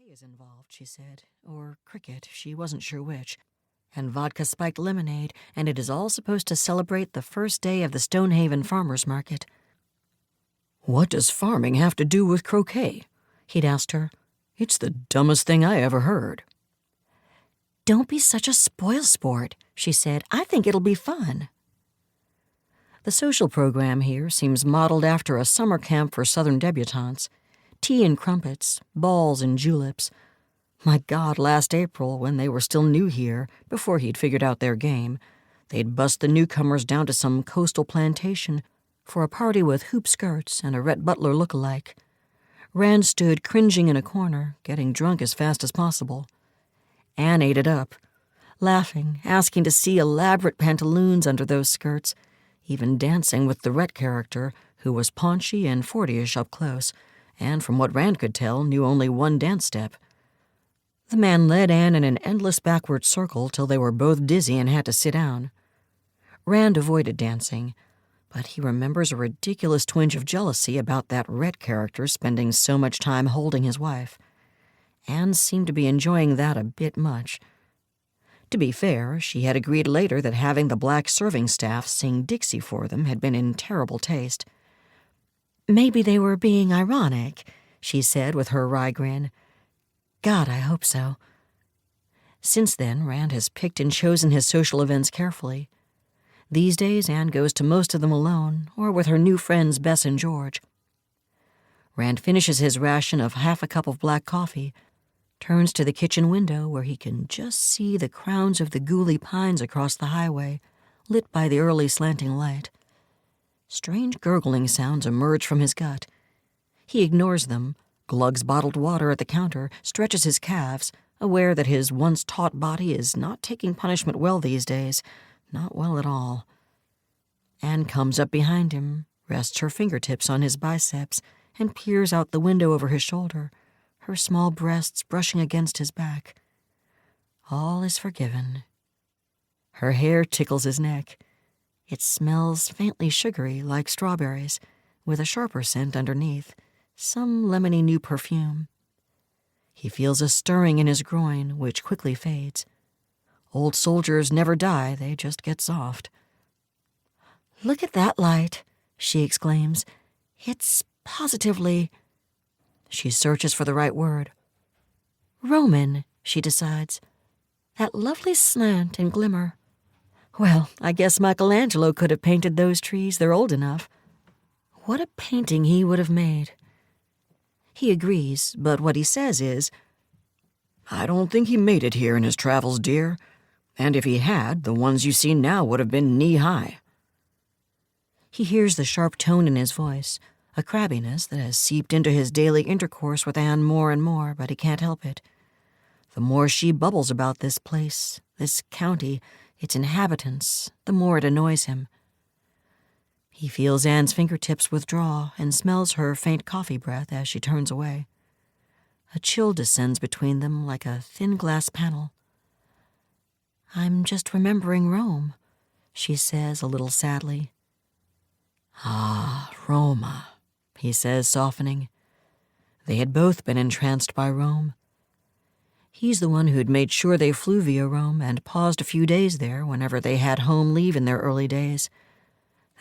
is involved, she said, or cricket, she wasn't sure which, and vodka-spiked lemonade, and it is all supposed to celebrate the first day of the Stonehaven Farmers Market. "What does farming have to do with croquet?" he'd asked her. "It's the dumbest thing I ever heard." "Don't be such a spoilsport," she said. "I think it'll be fun." The social program here seems modeled after a summer camp for Southern debutantes. Tea and crumpets, balls and juleps. My God, last April, when they were still new here, before he'd figured out their game, they'd bust the newcomers down to some coastal plantation for a party with hoop skirts and a Rhett Butler look-alike. Rand stood cringing in a corner, getting drunk as fast as possible. Anne ate it up, laughing, asking to see elaborate pantaloons under those skirts, even dancing with the Rhett character, who was paunchy and 40-ish up close, and from what Rand could tell, knew only one dance step. The man led Anne in an endless backward circle till they were both dizzy and had to sit down. Rand avoided dancing, but he remembers a ridiculous twinge of jealousy about that Rhett character spending so much time holding his wife. Anne seemed to be enjoying that a bit much. To be fair, she had agreed later that having the black serving staff sing Dixie for them had been in terrible taste. "Maybe they were being ironic," she said with her wry grin. "God, I hope so." Since then, Rand has picked and chosen his social events carefully. These days, Anne goes to most of them alone, or with her new friends Bess and George. Rand finishes his ration of half a cup of black coffee, turns to the kitchen window where he can just see the crowns of the Gooley pines across the highway, lit by the early slanting light. Strange gurgling sounds emerge from his gut. He ignores them, glugs bottled water at the counter, stretches his calves, aware that his once-taut body is not taking punishment well these days, not well at all. Anne comes up behind him, rests her fingertips on his biceps, and peers out the window over his shoulder, her small breasts brushing against his back. All is forgiven. Her hair tickles his neck. It smells faintly sugary, like strawberries, with a sharper scent underneath, some lemony new perfume. He feels a stirring in his groin, which quickly fades. Old soldiers never die, they just get soft. "Look at that light," she exclaims. "It's positively—" She searches for the right word. "Roman," she decides. "That lovely slant and glimmer. Well, I guess Michelangelo could have painted those trees. They're old enough. What a painting he would have made." He agrees, but what he says is, "I don't think he made it here in his travels, dear. And if he had, the ones you see now would have been knee-high." He hears the sharp tone in his voice, a crabbiness that has seeped into his daily intercourse with Anne more and more, but he can't help it. The more she bubbles about this place, this county, its inhabitants, the more it annoys him. He feels Anne's fingertips withdraw and smells her faint coffee breath as she turns away. A chill descends between them like a thin glass panel. "I'm just remembering Rome," she says a little sadly. "Ah, Roma," he says, softening. They had both been entranced by Rome. He's the one who'd made sure they flew via Rome and paused a few days there whenever they had home leave in their early days.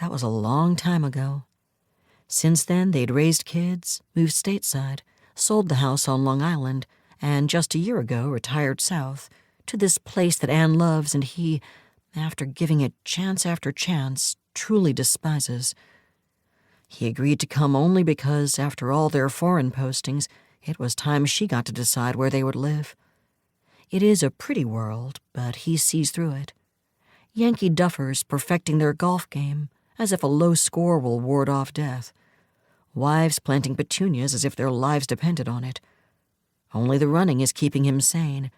That was a long time ago. Since then, they'd raised kids, moved stateside, sold the house on Long Island, and just a year ago retired south, to this place that Anne loves and he, after giving it chance after chance, truly despises. He agreed to come only because, after all their foreign postings, it was time she got to decide where they would live. It is a pretty world, but he sees through it. Yankee duffers perfecting their golf game, as if a low score will ward off death. Wives planting petunias as if their lives depended on it. Only the running is keeping him sane.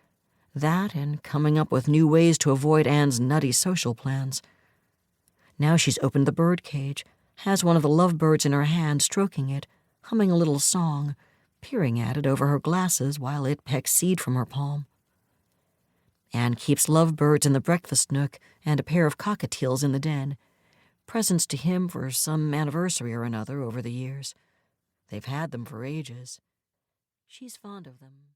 That and coming up with new ways to avoid Anne's nutty social plans. Now she's opened the bird cage, has one of the lovebirds in her hand, stroking it, humming a little song, peering at it over her glasses while it pecks seed from her palm. Anne keeps lovebirds in the breakfast nook and a pair of cockatiels in the den, presents to him for some anniversary or another over the years. They've had them for ages. She's fond of them.